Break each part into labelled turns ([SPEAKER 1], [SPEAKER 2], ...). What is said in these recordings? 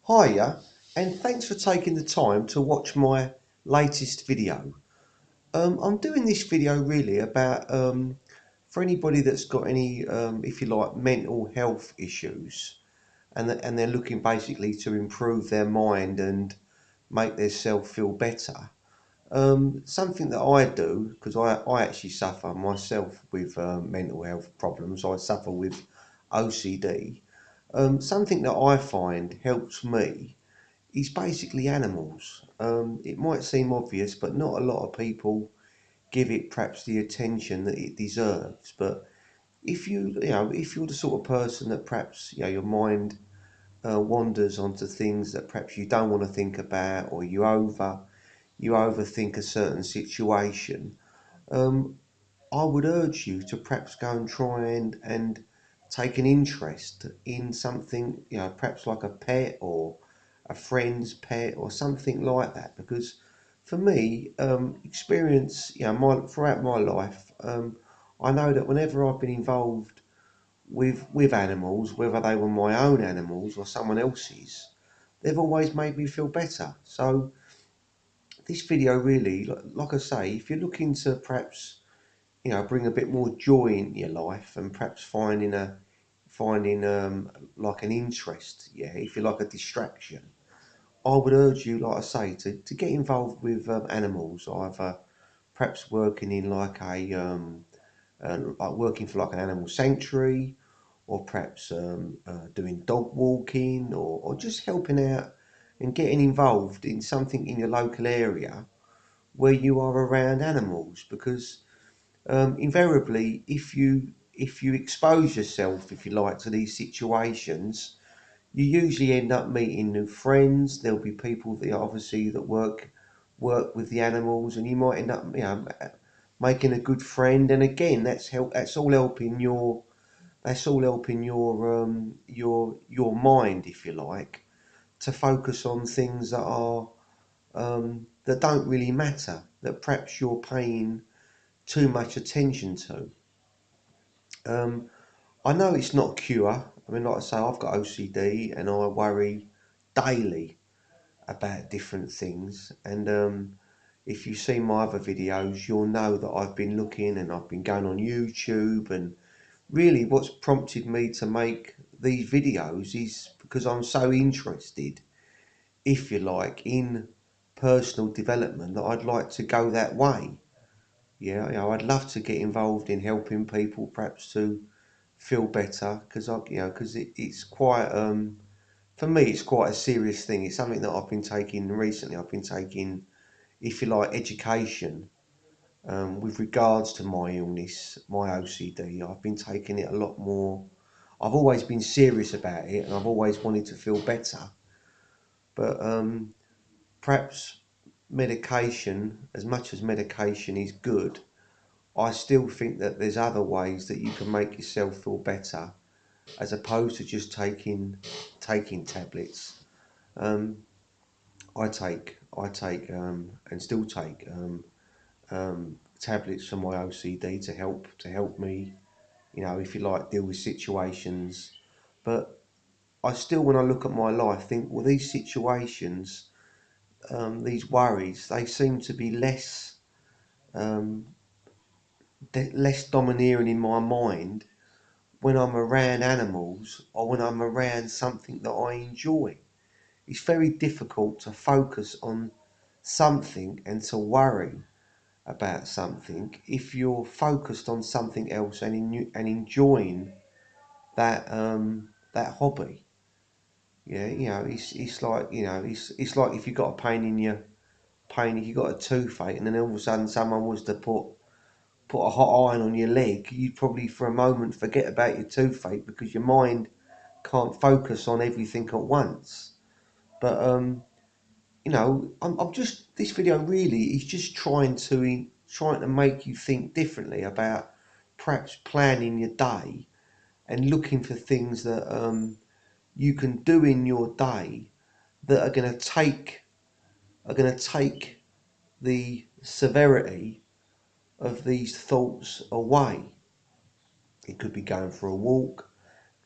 [SPEAKER 1] Hiya, and thanks for taking the time to watch my latest video. I'm doing this video really about for anybody that's got any, if you like, mental health issues, and they're looking basically to improve their mind and make their self feel better. Something that I do, because I actually suffer myself with mental health problems. I suffer with OCD. Something that I find helps me is basically animals. It might seem obvious, but not a lot of people give it perhaps the attention that it deserves. But if you're the sort of person that perhaps your mind wanders onto things that perhaps you don't want to think about, or you overthink a certain situation, um, I would urge you to perhaps go and try and take an interest in something, perhaps like a pet or a friend's pet or something like that. Because for me, experience, throughout my life, I know that whenever I've been involved with animals, whether they were my own animals or someone else's, they've always made me feel better. So this video really, like I say, if you're looking to perhaps bring a bit more joy into your life and perhaps finding like an interest, if you like, a distraction, I would urge you, like I say, to get involved with animals, either perhaps working in like working for like an animal sanctuary, or perhaps doing dog walking, or just helping out and getting involved in something in your local area where you are around animals. Because invariably, if you expose yourself, if you like, to these situations, you usually end up meeting new friends. There'll be people that obviously that work with the animals, and you might end up making a good friend. And again, That's all helping your mind, if you like, to focus on things that don't really matter, that perhaps you're paying too much attention to. Um, I know it's not a cure. I mean, like I say, I've got OCD and I worry daily about different things. And if you've seen my other videos, you'll know that I've been looking and I've been going on YouTube. And really, what's prompted me to make these videos is because I'm so interested, if you like, in personal development, that I'd like to go that way. Yeah, I'd love to get involved in helping people, perhaps to feel better, because it's quite for me it's quite a serious thing. It's something that I've been taking recently. I've been taking, if you like, education with regards to my illness, my OCD. I've been taking it a lot more. I've always been serious about it, and I've always wanted to feel better. But perhaps medication, as much as medication is good, I still think that there's other ways that you can make yourself feel better, as opposed to just taking tablets. Um, I take and still take tablets for my OCD to help me, if you like, deal with situations. But I still, when I look at my life, think, well, these situations, these worries, they seem to be um, less domineering in my mind when I'm around animals or when I'm around something that I enjoy. It's very difficult to focus on something and to worry about something if you're focused on something else and enjoying that hobby. Yeah, it's like it's like if you got a pain, if you got a toothache, and then all of a sudden someone was to put a hot iron on your leg, you'd probably for a moment forget about your toothache because your mind can't focus on everything at once. But I'm just, this video really is just trying to make you think differently about perhaps planning your day and looking for things that you can do in your day that are going to take the severity of these thoughts away. It could be going for a walk,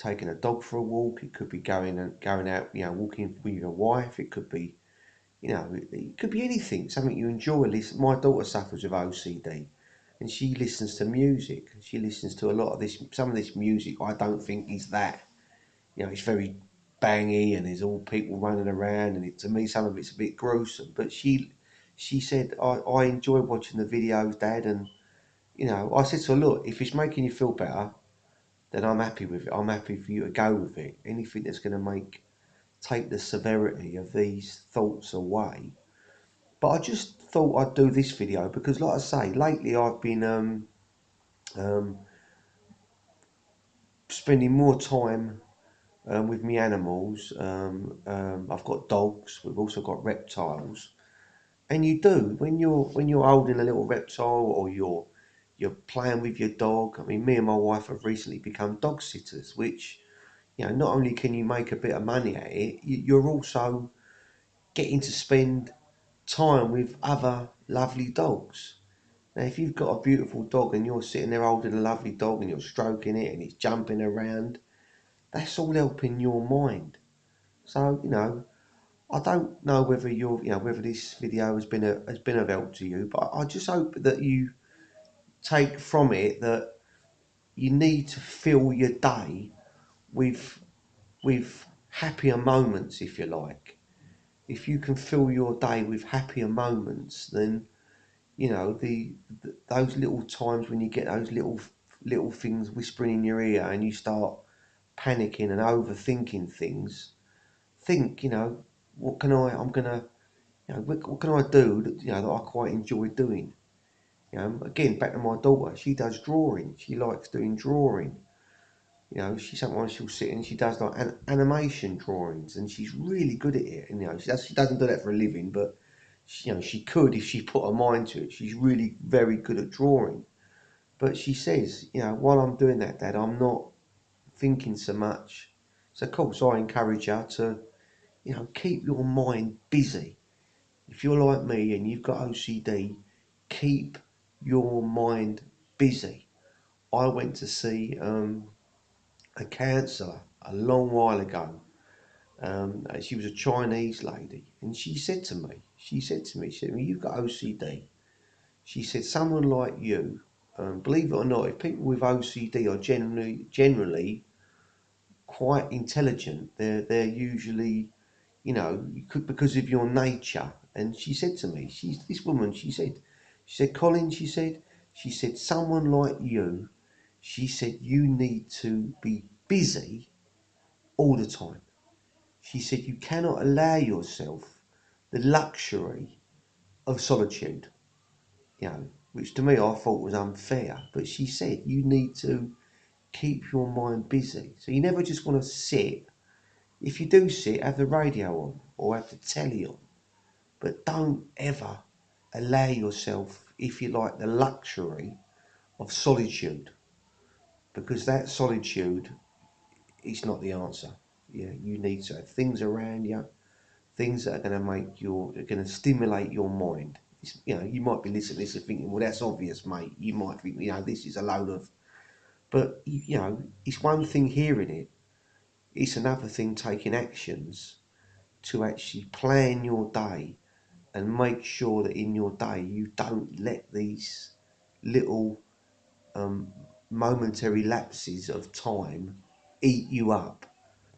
[SPEAKER 1] taking a dog for a walk. It could be going out, walking with your wife. It could be, it could be anything. Something you enjoy. Listen, my daughter suffers with OCD, and she listens to music. She listens to a lot of this. Some of this music I don't think is that. It's very bangy and there's all people running around, and to me some of it's a bit gruesome. But she said, I enjoy watching the videos, Dad, and I said to her, look, if it's making you feel better, then I'm happy with it. I'm happy for you to go with it. Anything that's going to take the severity of these thoughts away. But I just thought I'd do this video because, like I say, lately I've been um, spending more time with me animals. I've got dogs. We've also got reptiles. And you do when you're holding a little reptile, or you're playing with your dog. I mean, me and my wife have recently become dog sitters, which not only can you make a bit of money at it, you're also getting to spend time with other lovely dogs. Now, if you've got a beautiful dog and you're sitting there holding a lovely dog and you're stroking it and it's jumping around, that's all helping your mind. So, I don't know whether whether this video has been of help to you, but I just hope that you take from it that you need to fill your day with happier moments, if you like. If you can fill your day with happier moments, then those little times when you get those little things whispering in your ear and you start panicking and overthinking things. Think, what can I'm gonna what can I do that I quite enjoy doing? Again, back to my daughter. She does drawing. She likes doing drawing. Sometimes she'll sit and she does like animation drawings, and she's really good at it. And she doesn't do that for a living, but she could if she put her mind to it. She's really very good at drawing. But she says, while I'm doing that, Dad, I'm not thinking so much. So of course I encourage her to, keep your mind busy. If you're like me and you've got OCD, keep your mind busy. I went to see a counsellor a long while ago. She was a Chinese lady, and she said to me, you've got OCD. She said, someone like you, believe it or not, if people with OCD are generally quite intelligent, they're usually, you could, because of your nature. And she said to me, this woman, she said, Colin, she said, someone like you, she said, you need to be busy all the time. She said, you cannot allow yourself the luxury of solitude, which to me I thought was unfair. But she said, you need to keep your mind busy. So you never just want to sit. If you do sit, have the radio on or have the telly on. But don't ever allow yourself, if you like, the luxury of solitude, because that solitude is not the answer. You need to have things around you, things that are going to are going to stimulate your mind. You might be listening to this and thinking, well, that's obvious, mate. You might think, this is a load of, but it's one thing hearing it. It's another thing taking actions to actually plan your day and make sure that in your day you don't let these little um, momentary lapses of time eat you up,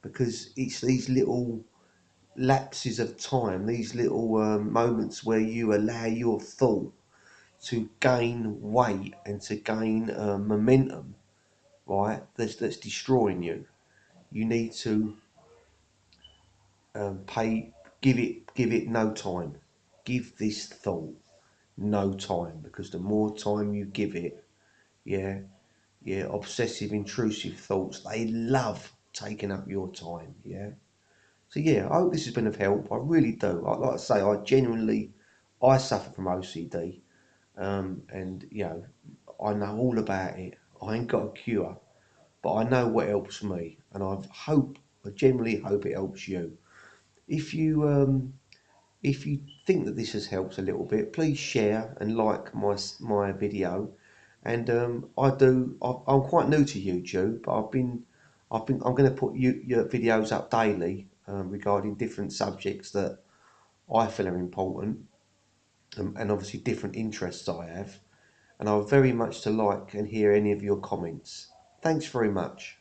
[SPEAKER 1] because it's these little lapses of time, these little moments where you allow your thought to gain weight and to gain momentum, right? That's destroying you. You need to pay, give it no time. Give this thought no time, because the more time you give it, yeah, obsessive intrusive thoughts, they love taking up your time, yeah. So yeah, I hope this has been of help. I really do. Like I say, I suffer from OCD, and I know all about it. I ain't got a cure, but I know what helps me, and I generally hope it helps you. If you if you think that this has helped a little bit, please share and like my video. And I'm quite new to YouTube, but I'm going to put your videos up daily regarding different subjects that I feel are important, and obviously different interests I have. And I would very much to like and hear any of your comments. Thanks very much.